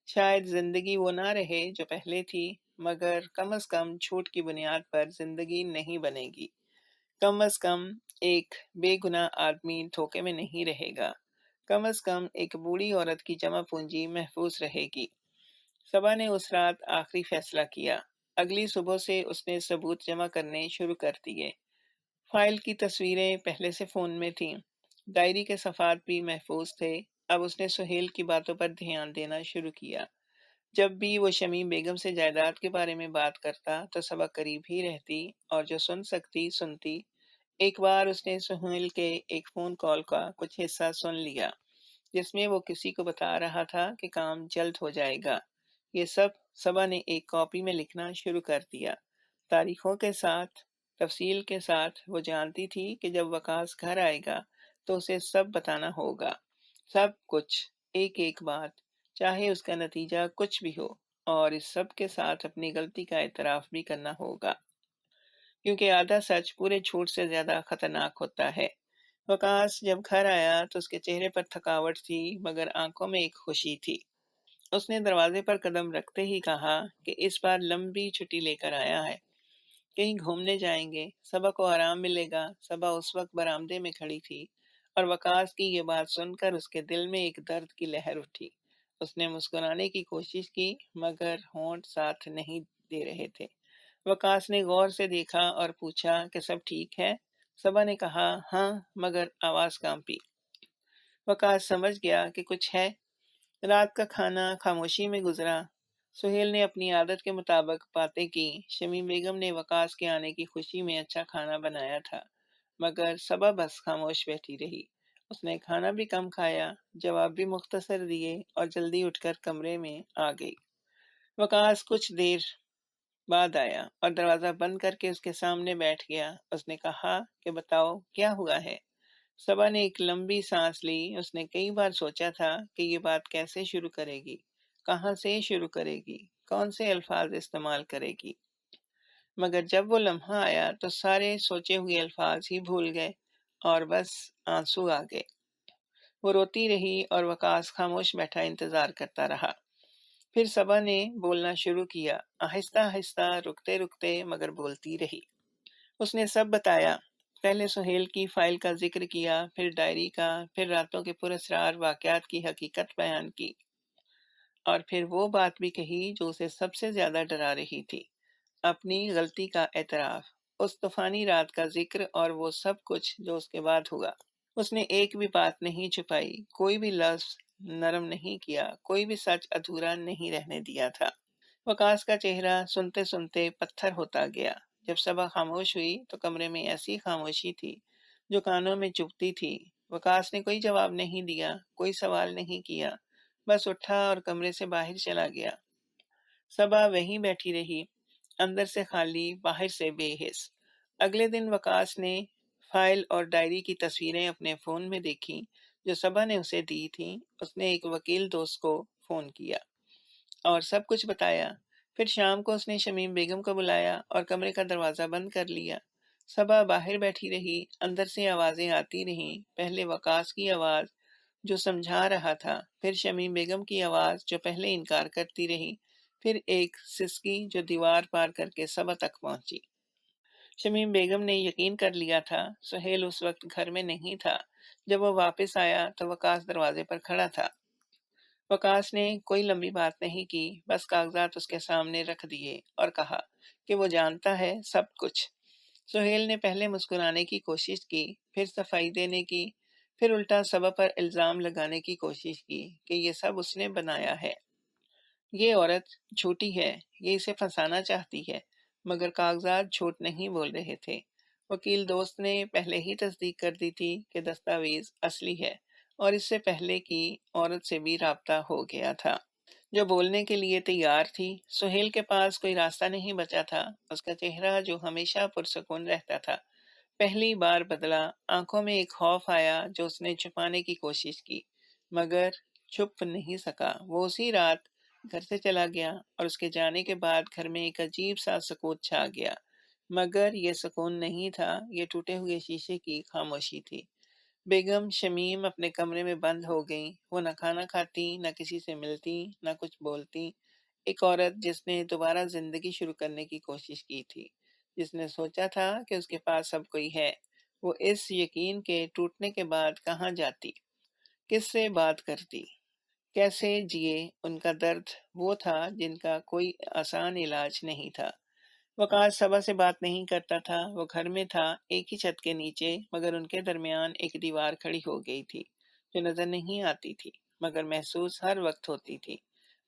شاید زندگی وہ نہ رہے جو پہلے تھی، مگر کم از کم جھوٹ کی بنیاد پر زندگی نہیں بنے گی۔ کم از کم ایک بے گناہ آدمی دھوکے میں نہیں رہے گا، کم از کم ایک بوڑھی عورت کی جمع پونجی محفوظ رہے گی۔ صبا نے اس رات آخری فیصلہ کیا۔ اگلی صبح سے اس نے ثبوت جمع کرنے شروع کر دیے۔ فائل کی تصویریں پہلے سے فون میں تھیں، ڈائری کے صفحات بھی محفوظ تھے۔ اب اس نے سہیل کی باتوں پر دھیان دینا شروع کیا۔ جب بھی وہ شمیم بیگم سے جائیداد کے بارے میں بات کرتا تو صبا قریب ہی رہتی اور جو سن سکتی سنتی۔ ایک بار اس نے سہیل کے ایک فون کال کا کچھ حصہ سن لیا، جس میں وہ کسی کو بتا رہا تھا کہ کام جلد ہو جائے گا۔ یہ سب صبا نے ایک کاپی میں لکھنا شروع کر دیا، تاریخوں کے ساتھ، تفصیل کے ساتھ۔ وہ جانتی تھی کہ جب وکاس گھر آئے گا تو اسے سب بتانا ہوگا، سب کچھ، ایک ایک بات، چاہے اس کا نتیجہ کچھ بھی ہو، اور اس سب کے ساتھ اپنی غلطی کا اعتراف بھی کرنا ہوگا، کیونکہ آدھا سچ پورے جھوٹ سے زیادہ خطرناک ہوتا ہے۔ وکاس جب گھر آیا تو اس کے چہرے پر تھکاوٹ تھی، مگر آنکھوں میں ایک خوشی تھی۔ اس نے دروازے پر قدم رکھتے ہی کہا کہ اس بار لمبی چھٹی لے کر آیا ہے، کہیں گھومنے جائیں گے، صبا کو آرام ملے گا۔ صبا اس وقت برآمدے میں کھڑی تھی، اور وقاص کی یہ بات سن کر اس کے دل میں ایک درد کی لہر اٹھی۔ اس نے مسکرانے کی کوشش کی، مگر ہونٹ ساتھ نہیں دے رہے تھے۔ وقاص نے غور سے دیکھا اور پوچھا کہ سب ٹھیک ہے؟ صبا نے کہا ہاں، مگر آواز کانپی۔ وقاص سمجھ گیا کہ کچھ ہے۔ رات کا کھانا خاموشی میں گزرا۔ سہیل نے اپنی عادت کے مطابق باتیں کی۔ شمیم بیگم نے وقاص کے آنے کی خوشی میں اچھا کھانا بنایا تھا، مگر صبا بس خاموش بیٹھی رہی۔ اس نے کھانا بھی کم کھایا، جواب بھی مختصر دیے، اور جلدی اٹھ کر کمرے میں آ گئی۔ وقاص کچھ دیر بعد آیا اور دروازہ بند کر کے اس کے سامنے بیٹھ گیا۔ اس نے کہا کہ بتاؤ کیا ہوا ہے؟ صبا نے ایک لمبی سانس لی۔ اس نے کئی بار سوچا تھا کہ یہ بات کیسے شروع کرے گی، کہاں سے شروع کرے گی، کون سے الفاظ استعمال کرے گی، مگر جب وہ لمحہ آیا تو سارے سوچے ہوئے الفاظ ہی بھول گئے اور بس آنسو آ گئے۔ وہ روتی رہی اور وقاص خاموش بیٹھا انتظار کرتا رہا۔ پھر صبا نے بولنا شروع کیا، آہستہ آہستہ، رکتے رکتے، مگر بولتی رہی۔ اس نے سب بتایا، پہلے سہیل کی فائل کا ذکر کیا، پھر ڈائری کا، پھر راتوں کے پراسرار واقعات کی حقیقت بیان کی، اور پھر وہ بات بھی کہی جو اسے سب سے زیادہ ڈرا رہی تھی، اپنی غلطی کا اعتراف، اس طوفانی رات کا ذکر، اور وہ سب کچھ جو اس کے بعد ہوا۔ اس نے ایک بھی بات نہیں چھپائی، کوئی بھی لفظ نرم نہیں کیا، کوئی بھی سچ ادھورا نہیں رہنے دیا تھا۔ وقاص کا چہرہ سنتے سنتے پتھر ہوتا گیا۔ جب صبا خاموش ہوئی تو کمرے میں ایسی خاموشی تھی جو کانوں میں چبھتی تھی۔ وقاص نے کوئی جواب نہیں دیا، کوئی سوال نہیں کیا، بس اٹھا اور کمرے سے باہر چلا گیا۔ صبا وہیں بیٹھی رہی، اندر سے خالی، باہر سے بے حس۔ اگلے دن وقاص نے فائل اور ڈائری کی تصویریں اپنے فون میں دیکھی جو صبا نے اسے دی تھیں۔ اس نے ایک وکیل دوست کو فون کیا اور سب کچھ بتایا۔ پھر شام کو اس نے شمیم بیگم کو بلایا اور کمرے کا دروازہ بند کر لیا۔ صبا باہر بیٹھی رہی، اندر سے آوازیں آتی رہیں، پہلے وقاص کی آواز جو سمجھا رہا تھا، پھر شمیم بیگم کی آواز جو پہلے انکار کرتی رہی، پھر ایک سسکی جو دیوار پار کر کے صبا تک پہنچی۔ شمیم بیگم نے یقین کر لیا تھا سہیل اس وقت گھر میں نہیں تھا۔ جب وہ واپس آیا تو وقاص دروازے پر کھڑا تھا۔ وقاص نے کوئی لمبی بات نہیں کی، بس کاغذات اس کے سامنے رکھ دیے اور کہا کہ وہ جانتا ہے سب کچھ۔ سہیل نے پہلے مسکرانے کی کوشش کی، پھر صفائی دینے کی، پھر الٹا صبا پر الزام لگانے کی کوشش کی کہ یہ سب اس نے بنایا ہے۔ یہ عورت جھوٹی ہے، یہ اسے پھنسانا چاہتی ہے، مگر کاغذات جھوٹ نہیں بول رہے تھے۔ وکیل دوست نے پہلے ہی تصدیق کر دی تھی کہ دستاویز اصلی ہے، اور اس سے پہلے کی عورت سے بھی رابطہ ہو گیا تھا جو بولنے کے لیے تیار تھی۔ سہیل کے پاس کوئی راستہ نہیں بچا تھا۔ اس کا چہرہ جو ہمیشہ پرسکون رہتا تھا پہلی بار بدلا۔ آنکھوں میں ایک خوف آیا جو اس نے چھپانے کی کوشش کی، مگر چھپ نہیں سکا۔ وہ اسی رات گھر سے چلا گیا، اور اس کے جانے کے بعد گھر میں ایک عجیب سا سکوت چھا گیا، مگر یہ سکون نہیں تھا، یہ ٹوٹے ہوئے شیشے کی خاموشی تھی۔ بیگم شمیم اپنے کمرے میں بند ہو گئیں۔ وہ نہ کھانا کھاتی، نہ کسی سے ملتی، نہ کچھ بولتی۔ ایک عورت جس نے دوبارہ زندگی شروع کرنے کی کوشش کی تھی، جس نے سوچا تھا کہ اس کے پاس سب کوئی ہے، وہ اس یقین کے ٹوٹنے کے بعد کہاں جاتی، کس سے بات کرتی، کیسے جیے؟ ان کا درد وہ تھا جن کا کوئی آسان علاج نہیں تھا۔ وقاص صبا سے بات نہیں کرتا تھا۔ وہ گھر میں تھا، ایک ہی چھت کے نیچے، مگر ان کے درمیان ایک دیوار کھڑی ہو گئی تھی جو نظر نہیں آتی تھی، مگر محسوس ہر وقت ہوتی تھی۔